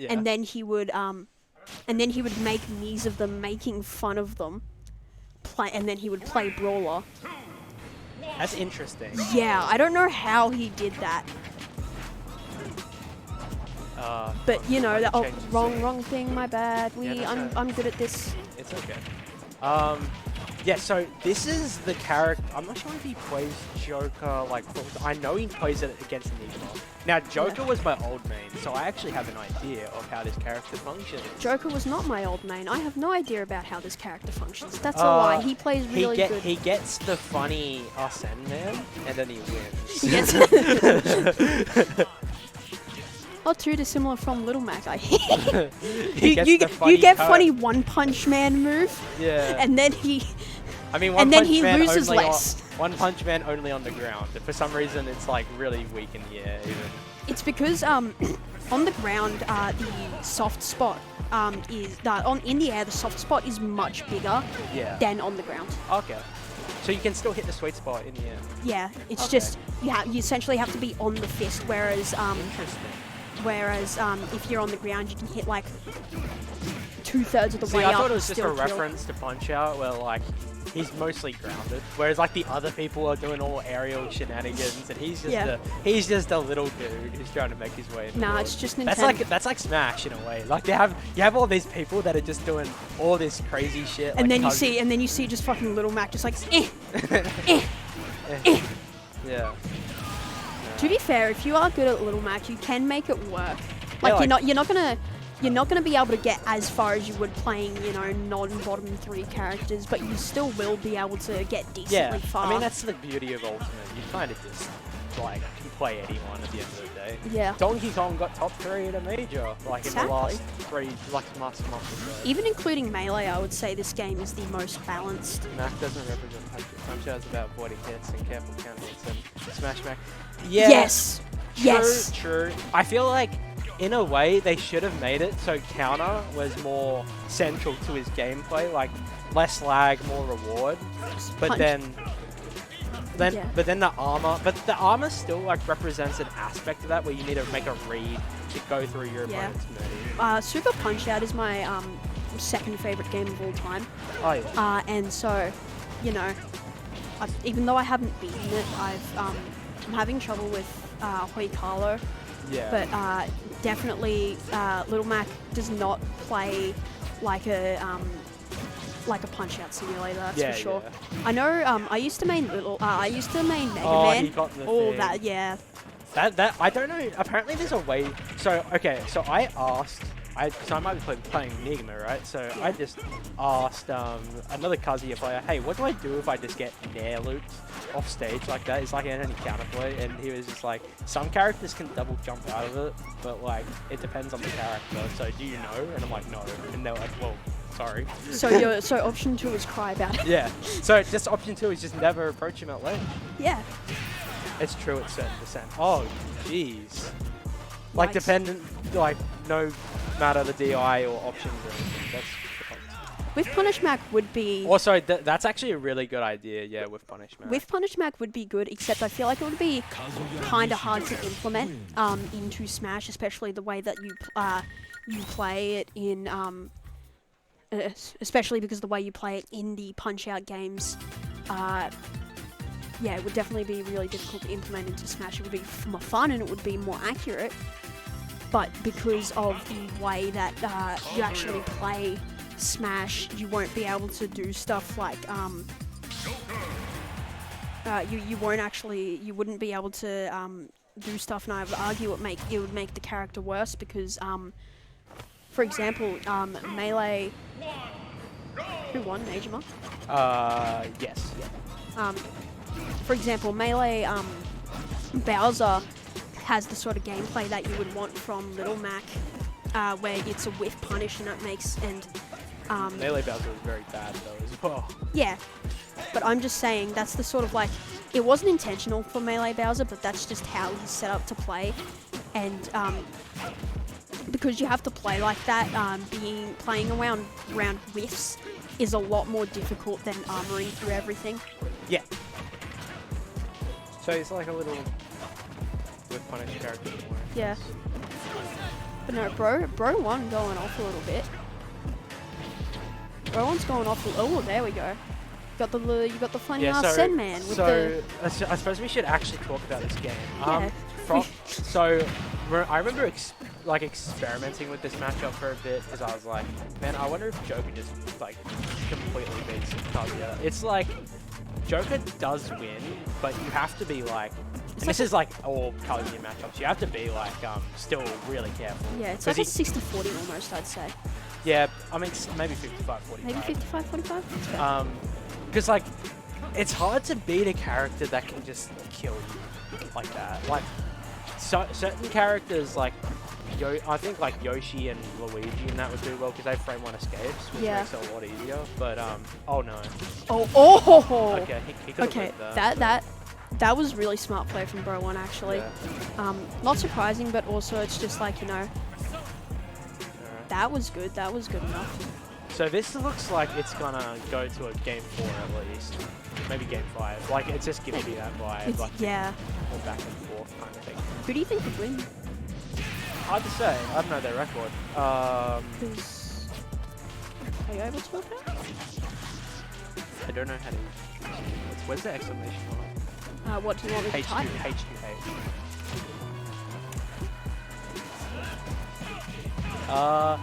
and then he would make memes of them making fun of them, and then he would play Brawler. That's interesting. Yeah, I don't know how he did that. But you know, wrong thing. My bad. I'm good at this. It's okay. Yeah. So this is the character. I'm not sure if he plays Joker. Like, I know he plays it against Negima. Now, Joker was my old main, so I actually have an idea of how this character functions. Joker was not my old main. I have no idea about how this character functions. That's a lie. He plays really good. He gets the funny Arsene man, and then he wins. He gets not too dissimilar from Little Mac, I hear. you get funny One Punch Man move, and then he loses less. One Punch Man only on the ground. For some reason, it's like really weak in the air. Even. It's because on the ground, the soft spot in the air. The soft spot is much bigger than on the ground. Okay. So you can still hit the sweet spot in the air. Yeah, it's just you essentially have to be on the fist, whereas if you're on the ground, you can hit like 2/3 of the way up. I thought it was just a reference to Punch Out, where like he's mostly grounded, whereas like the other people are doing all aerial shenanigans, and he's just a little dude who's trying to make his way. In the world. It's just Nintendo. That's like Smash in a way. Like you have all these people that are just doing all this crazy shit. And like then you see just fucking Little Mac just like Yeah. To be fair, if you are good at Little Mac, you can make it work. Like, you're not gonna be able to get as far as you would playing, you know, non-bottom 3 characters, but you still will be able to get decently far. I mean, that's the beauty of Ultimate. You kind of just like you play anyone at the end of the day. Yeah. Donkey Kong got top 3 at a major, like in the last month or so. Even including Melee, I would say this game is the most balanced. Mac doesn't represent Punch. Punch Out is about avoiding hits and careful counter hits and Smash Mac. Yeah. Yes. True. I feel like, in a way, they should have made it so counter was more central to his gameplay, like less lag, more reward. But then the armor still like represents an aspect of that where you need to make a read to go through your opponent's move. Super Punch Out is my second favorite game of all time. Oh yeah. And so, you know, even though I haven't beaten it, I'm having trouble with Hoikalo. Yeah. But definitely, Little Mac does not play like a Punch-Out simulator. That's for sure. Yeah. I know. I used to main Mega Man. He got the all thing. that. Yeah. That I don't know. Apparently, there's a way. So okay. So I asked. So I might be playing Negima, right? So I just asked another Kazuya player, hey, what do I do if I just get nair looped off stage like that? It's like any counterplay, and he was just like, some characters can double jump out of it, but like it depends on the character. So do you know? And I'm like, no. And they're like, well, sorry. So option 2 is cry about it. Yeah. So just option 2 is just never approach him at lane. Yeah. It's true at certain percent. Oh, jeez. Like dependent, like no matter the DI or options or anything. That's the point. With Punish Mac would be... Also, that's actually a really good idea, yeah, with Punish Mac. With Punish Mac would be good, except I feel like it would be kind of hard to implement into Smash, especially the way that you play it in... especially because the way you play it in the Punch-Out games. Yeah, it would definitely be really difficult to implement into Smash. It would be more fun and it would be more accurate. But because of the way that you actually play Smash, you won't be able to do stuff like you wouldn't be able to do stuff, and I would argue it would make the character worse because for example, Melee. Who won? Negima? Yes. For example, Melee Bowser has the sort of gameplay that you would want from Little Mac, where it's a whiff punish and it makes Melee Bowser is very bad though as well. Yeah, but I'm just saying that's the sort of like it wasn't intentional for Melee Bowser, but that's just how he's set up to play, and because you have to play like that, playing around whiffs is a lot more difficult than armoring through everything. Yeah. So it's like a little with punish character. Yeah. But no, Bro1 going off a little bit. Bro1's going off. Oh, there we go. You got the funny ass Sen man with the. I suppose we should actually talk about this game. Yeah. I remember experimenting with this matchup for a bit because I was like, man, I wonder if Joker just like completely beats Kazuya. It's like Joker does win, but you have to be like. And this is like all Kazuya matchups. You have to be like still really careful. Yeah, it's like a 60-40 almost, I'd say. Yeah, I mean maybe 55-45. Maybe 55-45. Because like it's hard to beat a character that can just kill you like that. Like certain characters like I think like Yoshi and Luigi and that would do well because they have frame 1 escapes, which makes it a lot easier. But oh no. Oh. Okay, he could okay, that. That was really smart play from Bro1 actually. Yeah. Not surprising, but also it's just like, you know, that was good. That was good enough. So this looks like it's gonna go to a game 4 at least, maybe game 5. Like it's just giving me that vibe, like all back and forth kind of thing. Who do you think would win? Hard to say. I don't know their record. Are you able to work it out? I don't know how to. Where's the exclamation mark? What do you want me to type? H2H.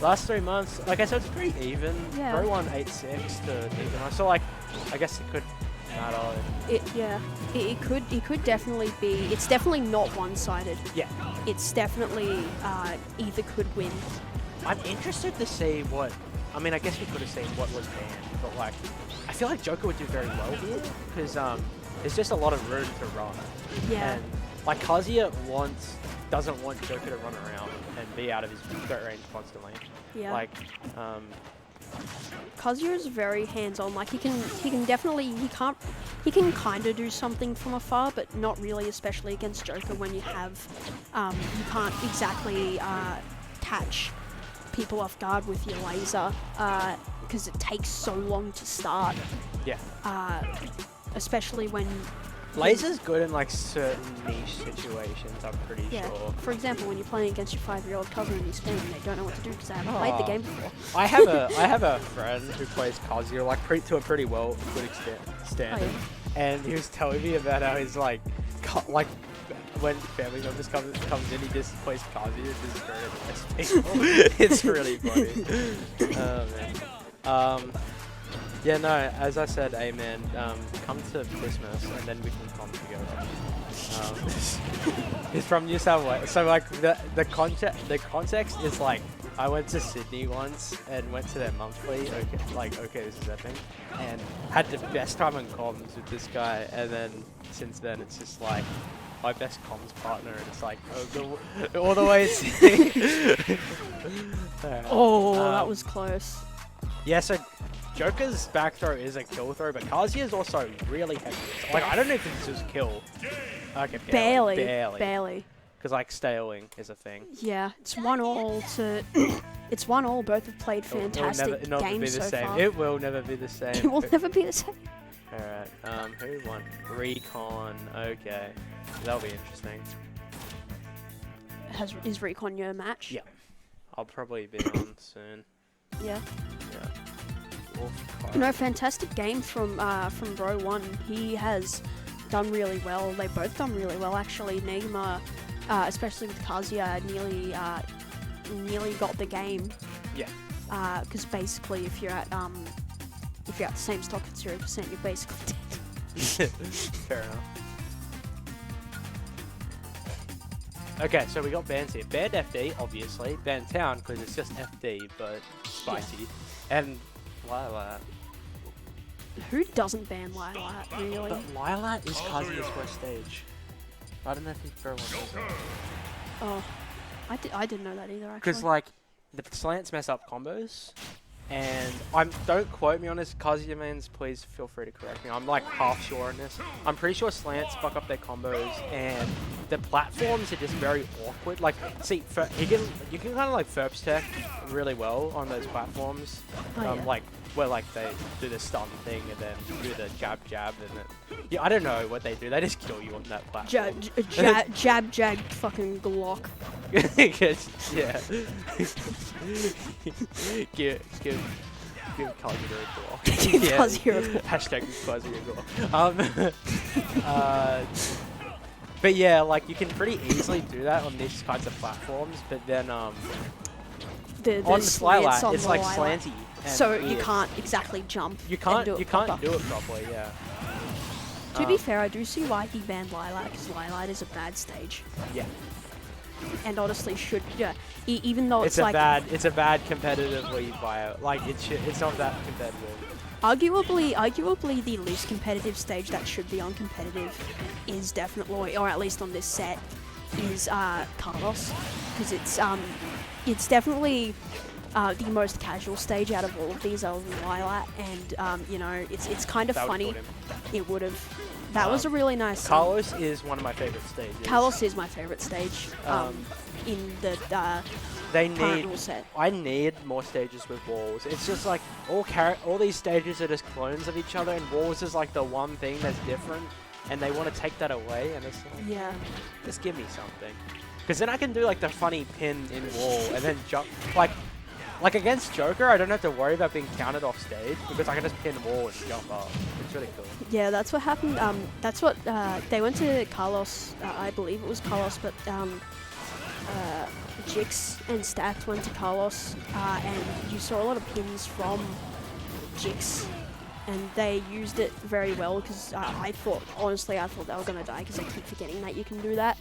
Last 3 months, like I said, it's pretty even. Yeah. Bro1 8-6 to Negima. So like, I guess it could matter. It could definitely be. It's definitely not one-sided. Yeah. It's definitely either could win. I'm interested to see what. I mean, I guess we could have seen what was banned, but like, I feel like Joker would do very well here because there's just a lot of room to run. Yeah. And like Kazuya doesn't want Joker to run around and be out of his threat range constantly. Yeah. Like, Kazuya is very hands-on. Like he can definitely he can kind of do something from afar, but not really, especially against Joker when you have you can't exactly catch people off guard with your laser because it takes so long to start. Yeah. Especially when laser's good in like certain niche situations, I'm pretty sure. For example, when you're playing against your 5-year-old cousin and you spin and they don't know what to do because they haven't played the game before. I have a friend who plays Kazuya like to a pretty good extent, and he was telling me about how he's like when family members comes in, he just plays Kazuya and just people. It's really funny. Oh man. Yeah, no, as I said, amen. Come to Christmas and then we can come together. He's from New South Wales, so like the context is like I went to Sydney once and went to their monthly. Okay, this is that thing, and had the best time on comms with this guy. And then since then, it's just like my best comms partner, and it's like all the way. That was close. Yeah, so Joker's back throw is a kill throw, but Kazuya is also really heavy. Like, I don't know if this is kill. Okay, barely. Because, like, staling is a thing. Yeah, it's 1-1 to... It's 1-1. Both have played fantastic games so far. It will never be the same. It will never be the same. Alright, who won? Recon. Okay. That'll be interesting. Is Recon your match? Yeah. I'll probably be on soon. Yeah. Yeah. No, fantastic game from Bro1. He has done really well. They both done really well actually. Negima, especially with Kazuya, nearly got the game. Yeah. Because basically, if you're at the same stock at 0%, you're basically dead. Fair enough. Okay, so we got bans here. Banned FD, obviously. Banned Town, because it's just FD, but spicy. And Lilat. Who doesn't ban Lilat, really? But Lilat is Kazuya's first stage. I don't know if he's Bro1 knows that. Oh, I didn't know that either, actually. Because, like, the slants mess up combos. And don't quote me on this, Kazuya mains, please feel free to correct me. I'm like half sure on this. I'm pretty sure slants fuck up their combos, and the platforms are just very awkward. Like, see, you can kind of like Ferps tech really well on those platforms. Like where like they do the stun thing and then do the jab and then I don't know what they do. They just kill you on that platform. Jab fucking Glock. Yeah. give Kazuya a call. Give Kazuya a call. Hashtag Kazuya a call. But yeah, like you can pretty easily do that on these kinds of platforms, but then on the Slilat, it's like slanty. And so weird. you can't exactly jump. You can't do it properly, yeah. To be fair, I do see why he banned Lilac, because Lilac is a bad stage. Yeah. And honestly should, even though it's like... It's a bad competitively bio. Like, it's not that competitive. Arguably the least competitive stage that should be on competitive is definitely, or at least on this set, is Carlos. Because it's definitely the most casual stage out of all of these other than Lilac, and you know, it's kind of funny. It would have. That was a really nice. Carlos is one of my favorite stages. Carlos is my favorite stage. In the current rule set. I need more stages with walls. It's just like all these stages are just clones of each other, and walls is like the one thing that's different, and they want to take that away, and it's like, yeah, just give me something. Because then I can do like the funny pin in wall and then jump like against Joker, I don't have to worry about being counted off stage because I can just pin wall and jump up. It's really cool. Yeah, that's what happened. That's what they went to Carlos. I believe it was Carlos, but Jix and Stacked went to Carlos, and you saw a lot of pins from Jix, and they used it very well because honestly, I thought they were gonna die because I keep forgetting that you can do that.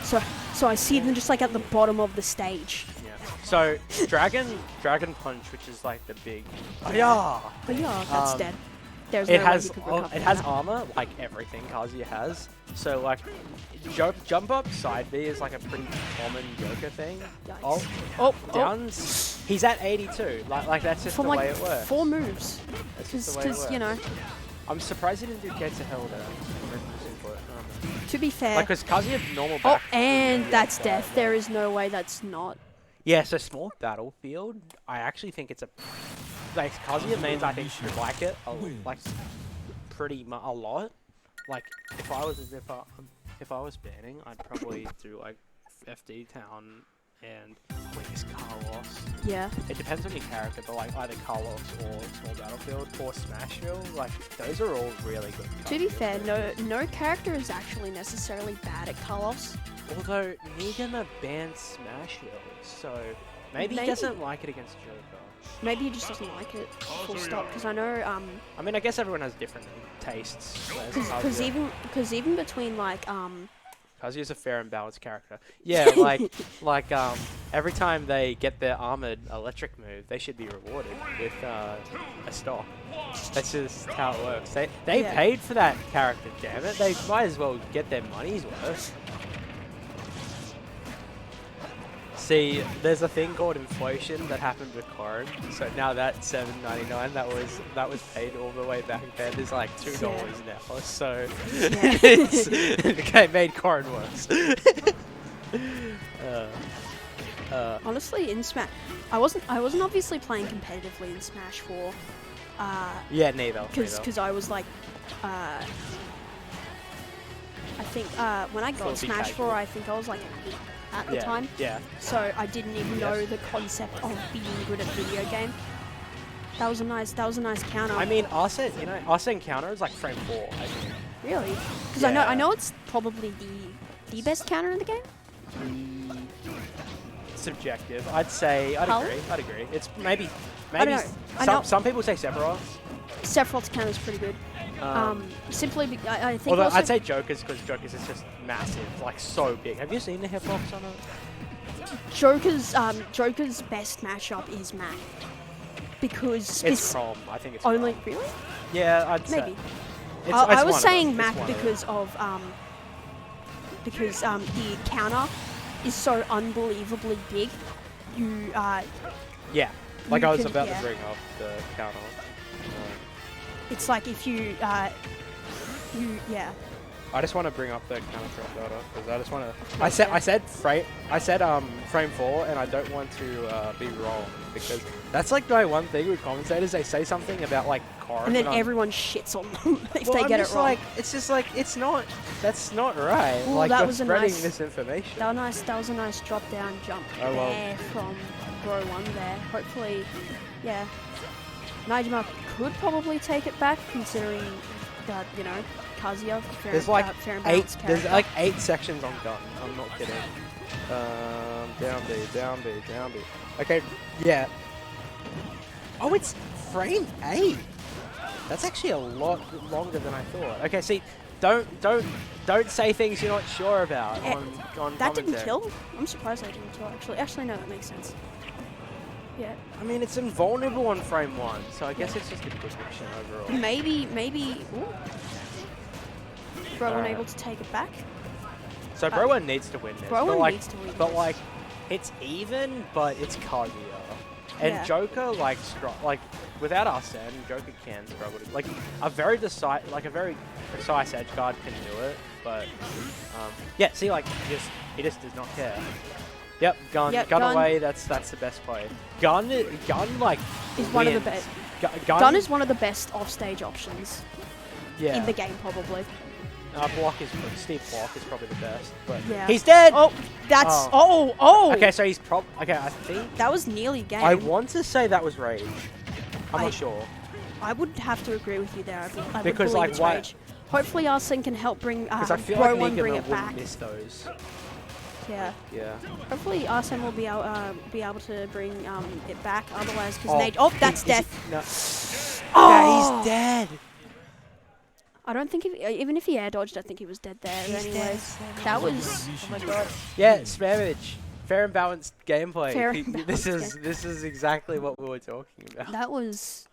So I see them just like at the bottom of the stage. So Dragon Punch, which is like the big, yeah, that's dead. There's it no has way you could recover it has that. armor like everything Kazuya has. So like jump up side B is like a pretty common Joker thing. Oh, downs. He's at 82. Like that's just the way it works. 4 moves. Because you know. I'm surprised he didn't do get to hell there. To be fair. Like, because Kazuya normal back. Oh, and that's death. There is no way that's not. Yeah, so small battlefield, I actually think it's a... Like, Kazuya mains, I think, should like it, like, a lot. Like, if I was banning, I'd probably do, like, FD Town and Please Carlos. Yeah. It depends on your character, but, like, either Carlos or Small Battlefield or Smashville, like, those are all really good. To be fair, no character is actually necessarily bad at Carlos. Although, Negima banned Smashville, so maybe he doesn't like it against Joker. Maybe he just doesn't like it, full stop, because I know, I mean, I guess everyone has different tastes. Because even between, like, Kazuya's a fair and balanced character. Yeah, like every time they get their armored electric move, they should be rewarded with a stock. That's just how it works. They paid for that character, damn it. They might as well get their money's worth. See, there's a thing called inflation that happened with Corin. So now that $7.99 that was paid all the way back then is like $2 now. So it made Corin worse. Honestly, in Smash, I wasn't obviously playing competitively in Smash 4. Yeah, neither. Because I was like, I think when I got Smash 4, I think I was like 8 at the time. Yeah. So I didn't even know the concept of being good at video game. That was a nice counter. I mean, Arsene counter is like frame 4. I think. Really? Because I know it's probably the best counter in the game. Subjective. I'd agree. It's maybe some people say Sephiroth. Sephiroth's counter is pretty good. Simply, I think. Although I'd say Joker's, because Joker's is just massive, like so big. Have you seen the hitbox on it? Joker's best mashup is Mac, because it's Prom. I think it's only Prom. really. Yeah, I'd say. I was saying Mac because of the counter is so unbelievably big. Yeah, like I was about to bring up the counter. It's like if you. I just want to bring up the counter trap data because I just want to. I said frame 4, and I don't want to be wrong because that's like my one thing with commentators. They say something about like cars, And then everyone shits on them if they I'm get it just wrong. like, it's just like it's not. That's not right. Ooh, like that you're was a spreading nice- misinformation. That was a nice drop down jump Oh, well. there from Bro1 there. Hopefully, yeah. Negima could probably take it back considering that, you know, Kazuya, There's like fair and 8. balanced There's character. like 8 sections on gun. I'm not kidding. Down B, down B, down B. Okay, yeah. Oh, it's frame 8. That's actually a lot longer than I thought. Okay, see, don't say things you're not sure about on That didn't commentary. kill? I'm surprised that didn't kill, actually. Actually, no, that makes sense. Yeah. I mean, it's invulnerable on frame 1, so I guess it's just a prediction overall. Maybe, ooh. Bro1 Alright. able to take it back. So Bro1 needs to win this. Bro1 but like, needs to win But this. like, it's even, but it's Kazuya. And Yeah. Joker, like, without Arsene, Joker can struggle to, like, a very precise edge guard can do it, but, yeah, see, like, he just does not care. Yep, gun away, that's the best play. Gun, like, Is one of the wins. best. Gun is one of the best offstage options yeah. in the game, probably. Steve Block is probably the best, but Yeah. he's dead! Oh, that's... Oh. Oh! Okay, so he's okay, I think... That was nearly game. I want to say that was Rage. I'm not sure. I would have to agree with you there. I would Because, believe like, it's why- Rage. Hopefully Arsene can help bring Because I feel like Bro1 bring Negima it back. wouldn't miss those. Yeah. Yeah. Hopefully Arsene will be able to bring it back. Otherwise, because Oh, Nate... Oh, that's death. No. Oh! Yeah, he's dead. I don't think... Even if he air dodged, I think he was dead there anyways. That was... Oh my god. Yeah, Spamage. Fair and balanced gameplay. Fair and This balanced is exactly what we were talking about. That was